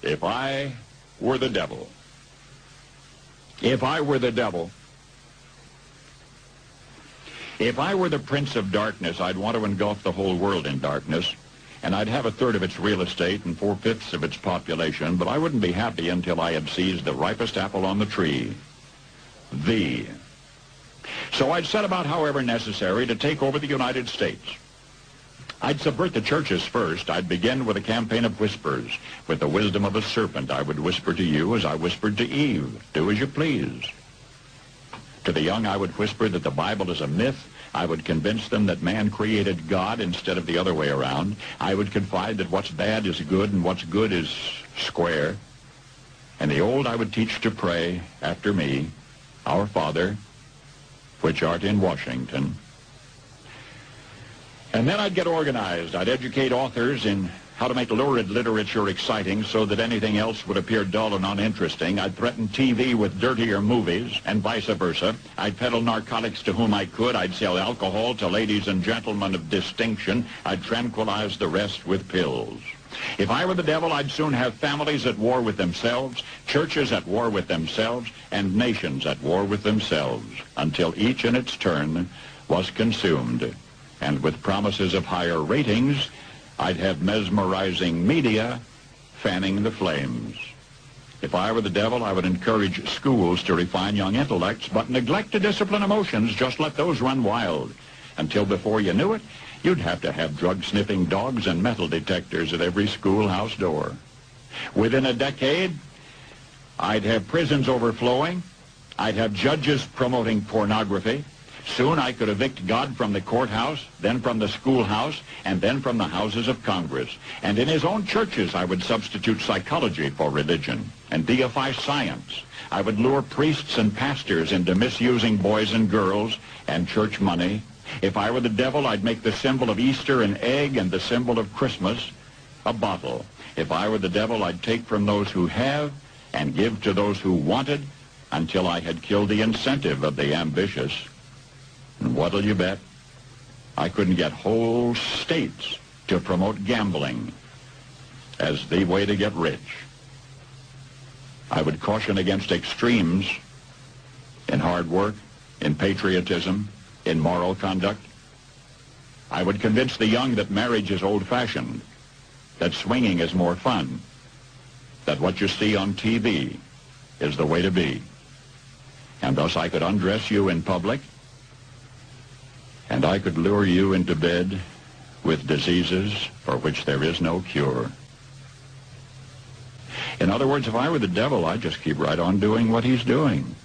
If I were the devil. If I were the devil. If I were the prince of darkness, I'd want to engulf the whole world in darkness, and I'd have a third of its real estate and 4/5 of its population, but I wouldn't be happy until I had seized the ripest apple on the tree. So I'd set about, however necessary, to take over the United States. I'd subvert the churches first. I'd begin with a campaign of whispers. With the wisdom of a serpent, I would whisper to you as I whispered to Eve, do as you please. To the young, I would whisper that the Bible is a myth. I would convince them that man created God instead of the other way around. I would confide that what's bad is good and what's good is square. And the old I would teach to pray after me, Our Father, which art in Washington. And then I'd get organized. I'd educate authors in how to make lurid literature exciting so that anything else would appear dull and uninteresting. I'd threaten TV with dirtier movies and vice versa. I'd peddle narcotics to whom I could. I'd sell alcohol to ladies and gentlemen of distinction. I'd tranquilize the rest with pills. If I were the devil, I'd soon have families at war with themselves, churches at war with themselves, and nations at war with themselves, until each in its turn was consumed. And with promises of higher ratings, I'd have mesmerizing media fanning the flames. If I were the devil, I would encourage schools to refine young intellects, but neglect to discipline emotions. Just let those run wild. Until before you knew it, you'd have to have drug-sniffing dogs and metal detectors at every schoolhouse door. Within a decade, I'd have prisons overflowing. I'd have judges promoting pornography. Soon I could evict God from the courthouse, then from the schoolhouse, and then from the houses of Congress. And in his own churches, I would substitute psychology for religion and deify science. I would lure priests and pastors into misusing boys and girls and church money. If I were the devil, I'd make the symbol of Easter an egg and the symbol of Christmas a bottle. If I were the devil, I'd take from those who have and give to those who wanted until I had killed the incentive of the ambitious. And what'll you bet? I couldn't get whole states to promote gambling as the way to get rich. I would caution against extremes in hard work, in patriotism, in moral conduct. I would convince the young that marriage is old-fashioned, that swinging is more fun, that what you see on TV is the way to be. And thus I could undress you in public, and I could lure you into bed with diseases for which there is no cure. In other words, if I were the devil, I'd just keep right on doing what he's doing.